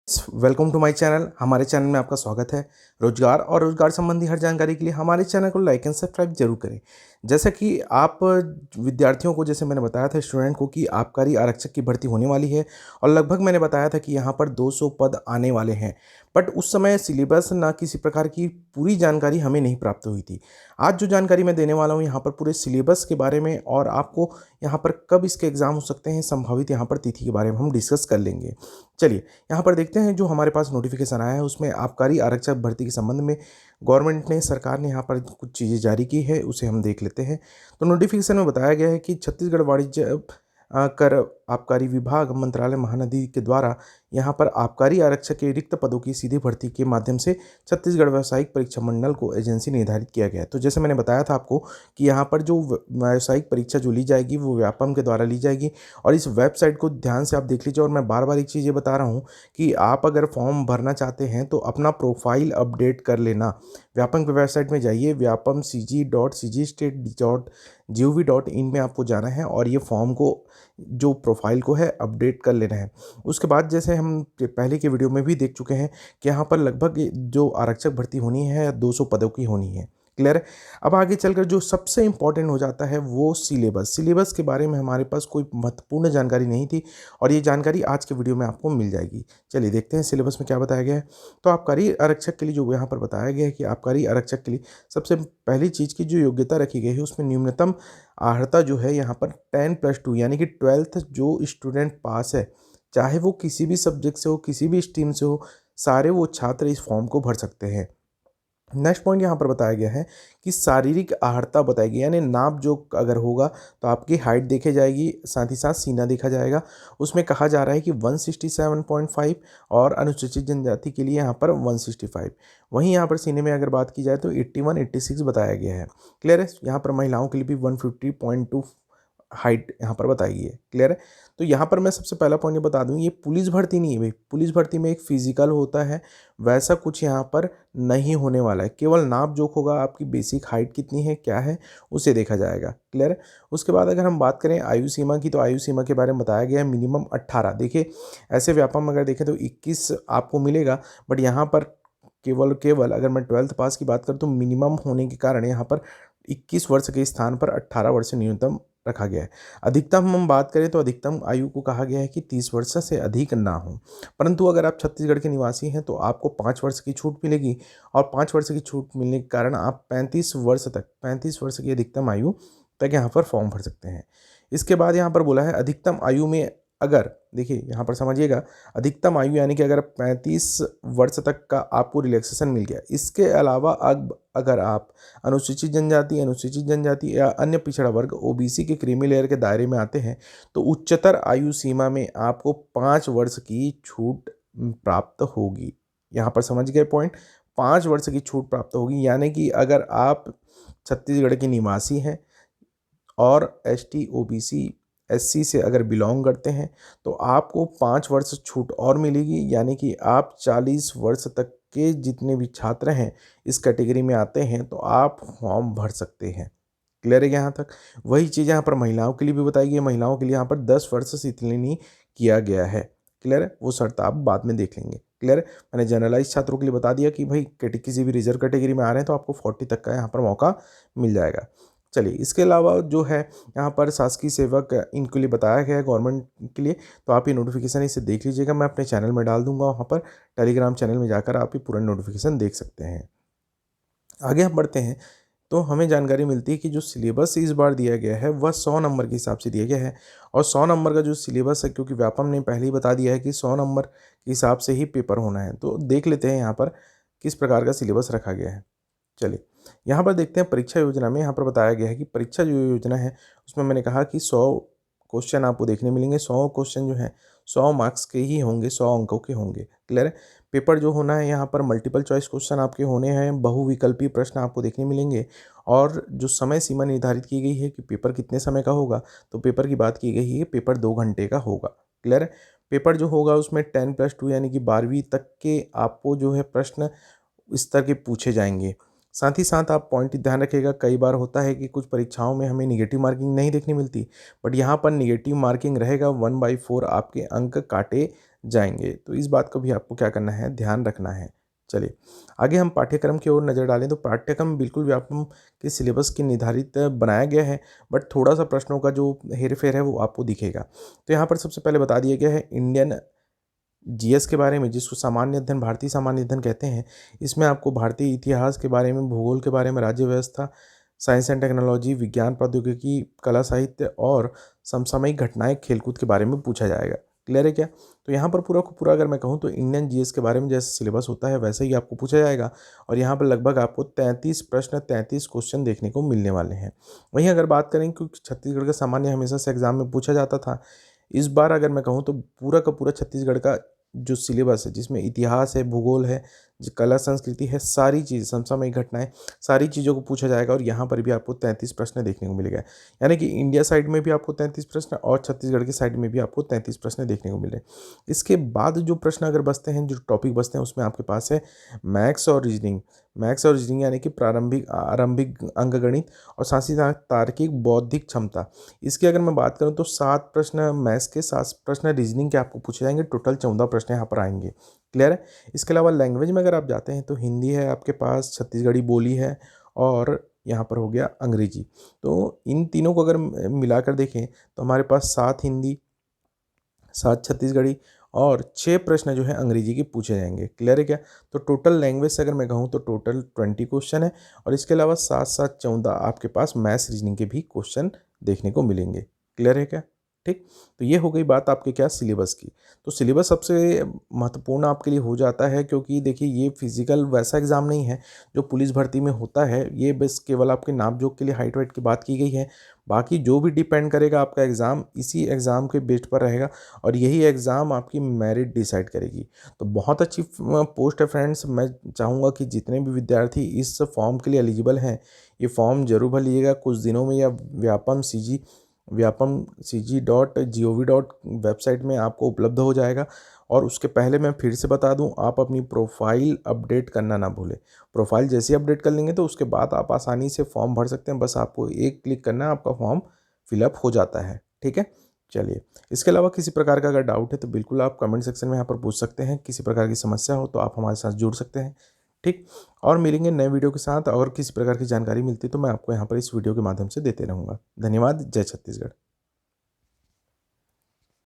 Welcome to my channel. हमारे channel में आपका स्वागत है। रोजगार और रोजगार संबंधी हर जानकारी के लिए हमारे चैनल को लाइक एंड सब्सक्राइब जरूर करें। जैसा कि आप विद्यार्थियों को, जैसे मैंने बताया था स्टूडेंट को, कि आबकारी आरक्षक की भर्ती होने वाली है और लगभग मैंने बताया था कि यहाँ पर 200 पद आने वाले हैं। बट उस समय सिलेबस ना किसी प्रकार की पूरी जानकारी हमें नहीं प्राप्त हुई थी। आज जो जानकारी मैं देने वाला हूँ यहाँ पर पूरे सिलेबस के बारे में और आपको यहाँ पर कब इसके एग्ज़ाम हो सकते हैं, संभावित यहाँ पर तिथि के बारे में हम डिस्कस कर लेंगे। चलिए यहाँ पर देखते हैं। जो हमारे पास नोटिफिकेशन आया है उसमें आबकारी आरक्षक भर्ती के संबंध में गवर्नमेंट ने, सरकार ने यहाँ पर कुछ चीज़ें जारी की है, उसे हम देख लेते हैं। तो नोटिफिकेशन में बताया गया है कि छत्तीसगढ़ वाणिज्य कर आबकारी विभाग मंत्रालय महानदी के द्वारा यहाँ पर आबकारी आरक्षक के रिक्त पदों की सीधी भर्ती के माध्यम से छत्तीसगढ़ व्यावसायिक परीक्षा मंडल को एजेंसी निर्धारित किया गया है। तो जैसे मैंने बताया था आपको कि यहाँ पर जो व्यावसायिक परीक्षा जो ली जाएगी वो व्यापम के द्वारा ली जाएगी। और इस वेबसाइट को ध्यान से आप देख लीजिए। और मैं बार बार एक चीज़ ये बता रहा हूँ कि आप अगर फॉर्म भरना चाहते हैं तो अपना प्रोफाइल अपडेट कर लेना। व्यापम की वेबसाइट में जाइए, व्यापम cg.cgstate.gov.in में आपको जाना है और ये फॉर्म को, जो प्रोफाइल को है, अपडेट कर लेना है। उसके बाद जैसे हम पहले के वीडियो में भी देख चुके हैं कि यहाँ पर लगभग जो आरक्षक भर्ती होनी है 200 पदों की होनी है। क्लियर है। अब आगे चलकर जो सबसे इम्पॉर्टेंट हो जाता है वो सिलेबस के बारे में हमारे पास कोई महत्वपूर्ण जानकारी नहीं थी और ये जानकारी आज के वीडियो में आपको मिल जाएगी। चलिए देखते हैं सिलेबस में क्या बताया गया है। तो आबकारी आरक्षक के लिए जो यहाँ पर बताया गया है कि आबकारी आरक्षक के लिए सबसे पहली चीज़ की जो योग्यता रखी गई है उसमें न्यूनतम अर्हता जो है यहाँ पर 10+2 यानी कि 12th जो स्टूडेंट पास है, चाहे वो किसी भी सब्जेक्ट से हो, किसी भी स्ट्रीम से हो, सारे वो छात्र इस फॉर्म को भर सकते हैं। नेक्स्ट पॉइंट यहाँ पर बताया गया है कि शारीरिक अर्हता बताई गई, यानी नाप जो अगर होगा तो आपकी हाइट देखी जाएगी, साथ ही साथ सीना देखा जाएगा। उसमें कहा जा रहा है कि 167.5 और अनुसूचित जनजाति के लिए यहाँ पर 165। वहीं यहाँ पर सीने में अगर बात की जाए तो 81, 86 बताया गया है। क्लियर है। यहाँ पर महिलाओं के लिए भी 150.2 हाइट यहाँ पर बताई गई है। क्लियर है। तो यहाँ पर मैं सबसे पहला पॉइंट ये बता दूँ, ये पुलिस भर्ती नहीं है भाई। पुलिस भर्ती में एक फिजिकल होता है, वैसा कुछ यहाँ पर नहीं होने वाला है। केवल नाप जोख होगा, आपकी बेसिक हाइट कितनी है, क्या है, उसे देखा जाएगा। क्लियर है। उसके बाद अगर हम बात करें आयु सीमा की, तो आयु सीमा के बारे में बताया गया है मिनिमम 18। देखिए ऐसे व्यापम अगर देखें तो 21 आपको मिलेगा, बट यहाँ पर केवल अगर मैं 12th पास की बात करूँ तो मिनिमम होने के कारण यहाँ पर 21 वर्ष के स्थान पर 18 वर्ष न्यूनतम रखा गया है। अधिकतम हम बात करें तो अधिकतम आयु को कहा गया है कि 30 वर्ष से अधिक ना हो। परंतु अगर आप छत्तीसगढ़ के निवासी हैं तो आपको 5 वर्ष की छूट मिलेगी और 5 वर्ष की छूट मिलने के कारण आप 35 वर्ष की अधिकतम आयु तक यहाँ पर फॉर्म भर सकते हैं। इसके बाद यहाँ पर बोला है अधिकतम आयु में, अगर देखिए यहाँ पर समझिएगा, अधिकतम आयु यानी कि अगर 35 वर्ष तक का आपको रिलैक्सेशन मिल गया। इसके अलावा अब अगर आप अनुसूचित जनजाति या अन्य पिछड़ा वर्ग ओबीसी के क्रीमी लेयर के दायरे में आते हैं तो उच्चतर आयु सीमा में आपको 5 वर्ष की छूट प्राप्त होगी। यहाँ पर समझ गए पॉइंट। 5 वर्ष की छूट प्राप्त होगी, यानी कि अगर आप छत्तीसगढ़ के निवासी हैं और एसटी, ओबीसी, एससी से अगर बिलोंग करते हैं तो आपको 5 वर्ष छूट और मिलेगी, यानी कि आप 40 वर्ष तक के जितने भी छात्र हैं इस कैटेगरी में आते हैं तो आप फॉर्म भर सकते हैं। क्लियर है यहाँ तक। वही चीज़ यहाँ पर महिलाओं के लिए भी बताई गई है। महिलाओं के लिए यहाँ पर 10 वर्ष शीतलिनी किया गया है। क्लियर है। वो शर्त आप बाद में देख लेंगे। क्लियर है। मैंने जनरलाइज छात्रों के लिए बता दिया कि भाई किसी भी रिजर्व कैटेगरी में आ रहे हैं तो आपको 40 तक का यहाँ पर मौका मिल जाएगा। चलिए इसके अलावा जो है यहाँ पर शासकीय सेवक इनके लिए बताया गया है गवर्नमेंट के लिए, तो आप ये नोटिफिकेशन इसे देख लीजिएगा। मैं अपने चैनल में डाल दूंगा, वहाँ पर टेलीग्राम चैनल में जाकर आप ये पूरा नोटिफिकेशन देख सकते हैं। आगे हम बढ़ते हैं तो हमें जानकारी मिलती है कि जो सिलेबस इस बार दिया गया है वह 100 नंबर के हिसाब से दिया गया है। और 100 नंबर का जो सिलेबस है, क्योंकि व्यापम ने पहले ही बता दिया है कि 100 नंबर के हिसाब से ही पेपर होना है, तो देख लेते हैं यहाँ पर किस प्रकार का सिलेबस रखा गया है। चलिए यहाँ पर देखते हैं परीक्षा योजना में। यहाँ पर बताया गया है कि परीक्षा जो योजना है उसमें मैंने कहा कि 100 क्वेश्चन आपको देखने मिलेंगे। 100 क्वेश्चन जो है 100 मार्क्स के ही होंगे, 100 अंकों के होंगे। क्लियर है। पेपर जो होना है यहाँ पर मल्टीपल चॉइस क्वेश्चन आपके होने हैं, बहुविकल्पीय प्रश्न आपको देखने मिलेंगे। और जो समय सीमा निर्धारित की गई है कि पेपर कितने समय का होगा, तो पेपर की बात की गई है पेपर 2 घंटे का होगा। क्लियर है। पेपर जो होगा उसमें 10+2 यानी कि 12वीं तक के आपको जो है प्रश्न इस तरह के पूछे जाएंगे। साथ ही साथ आप पॉइंट ध्यान रखिएगा, कई बार होता है कि कुछ परीक्षाओं में हमें निगेटिव मार्किंग नहीं देखने मिलती, बट यहाँ पर निगेटिव मार्किंग रहेगा 1/4 आपके अंक काटे जाएंगे। तो इस बात को भी आपको क्या करना है, ध्यान रखना है। चलिए आगे हम पाठ्यक्रम की ओर नज़र डालें तो पाठ्यक्रम बिल्कुल व्यापम के सिलेबस की निर्धारित बनाया गया है, बट थोड़ा सा प्रश्नों का जो हेरफेर है वो आपको दिखेगा। तो यहाँ पर सबसे पहले बता दिया गया है इंडियन जीएस के बारे में, जिसको सामान्य अध्ययन, भारतीय सामान्य अध्ययन कहते हैं। इसमें आपको भारतीय इतिहास के बारे में, भूगोल के बारे में, राज्य व्यवस्था, साइंस एंड टेक्नोलॉजी, विज्ञान प्रौद्योगिकी, कला साहित्य और समसामयिक घटनाएं, खेलकूद के बारे में पूछा जाएगा। क्लियर है क्या? तो यहाँ पर पूरा को पूरा अगर मैं कहूँ तो इंडियन जीएस के बारे में जैसे सिलेबस होता है वैसे ही आपको पूछा जाएगा, और यहाँ पर लगभग आपको 33 प्रश्न, 33 क्वेश्चन देखने को मिलने वाले हैं। वहीं अगर बात करें, क्योंकि छत्तीसगढ़ का सामान्य हमेशा से एग्जाम में पूछा जाता था, इस बार अगर मैं कहूँ तो पूरा का पूरा छत्तीसगढ़ का जो सिलेबस है, जिसमें इतिहास है, भूगोल है, जो कला संस्कृति है, सारी चीज़, समसामयिक घटनाएं, सारी चीज़ों को पूछा जाएगा, और यहाँ पर भी आपको 33 प्रश्न देखने को मिलेगा। यानी कि इंडिया साइड में भी आपको 33 प्रश्न और छत्तीसगढ़ की साइड में भी आपको 33 प्रश्न देखने को मिले। इसके बाद जो प्रश्न अगर बचते हैं, जो टॉपिक बचते हैं, उसमें आपके पास है मैथ्स और रीजनिंग। मैथ्स और रीजनिंग यानी कि आरंभिक अंकगणित और साथ ही साथ तार्किक बौद्धिक क्षमता। इसकी अगर मैं बात करूं तो 7 प्रश्न मैथ्स के, 7 प्रश्न रीजनिंग के आपको पूछे जाएंगे। टोटल 14 प्रश्न यहाँ पर आएंगे। क्लियर है? इसके अलावा लैंग्वेज में अगर आप जाते हैं तो हिंदी है आपके पास, छत्तीसगढ़ी बोली है, और यहाँ पर हो गया अंग्रेजी। तो इन तीनों को अगर मिलाकर देखें तो हमारे पास 7 हिंदी, 7 छत्तीसगढ़ी और 6 प्रश्न जो है अंग्रेजी के पूछे जाएंगे। क्लियर है क्या? तो टोटल लैंग्वेज से अगर मैं कहूँ तो टोटल 20 क्वेश्चन है, और इसके अलावा 7 14 आपके पास मैथ्स रीजनिंग के भी क्वेश्चन देखने को मिलेंगे। क्लियर है क्या? ठीक। तो ये हो गई बात आपके क्या, सिलेबस की। तो सिलेबस सबसे महत्वपूर्ण आपके लिए हो जाता है, क्योंकि देखिए ये फिजिकल वैसा एग्ज़ाम नहीं है जो पुलिस भर्ती में होता है। ये बस केवल आपके नाप जोख के लिए हाइट वाइट की बात की गई है। बाकी जो भी डिपेंड करेगा आपका एग्ज़ाम, इसी एग्ज़ाम के बेस पर रहेगा, और यही एग्ज़ाम आपकी मेरिट डिसाइड करेगी। तो बहुत अच्छी पोस्ट है फ्रेंड्स। मैं चाहूँगा कि जितने भी विद्यार्थी इस फॉर्म के लिए एलिजिबल हैं, ये फॉर्म जरूर भरिएगा। कुछ दिनों में या व्यापम CG.gov. वेबसाइट में आपको उपलब्ध हो जाएगा। और उसके पहले मैं फिर से बता दूं, आप अपनी प्रोफाइल अपडेट करना ना भूलें। प्रोफाइल जैसे ही अपडेट कर लेंगे तो उसके बाद आप आसानी से फॉर्म भर सकते हैं। बस आपको एक क्लिक करना है, आपका फॉर्म फिलअप हो जाता है। ठीक है? चलिए, इसके अलावा किसी प्रकार का अगर डाउट है तो बिल्कुल आप कमेंट सेक्शन में यहाँ पर पूछ सकते हैं। किसी प्रकार की समस्या हो तो आप हमारे साथ जुड़ सकते हैं। ठीक। और मिलेंगे नए वीडियो के साथ। और किसी प्रकार की जानकारी मिलती है तो मैं आपको यहाँ पर इस वीडियो के माध्यम से देते रहूँगा। धन्यवाद। जय छत्तीसगढ़।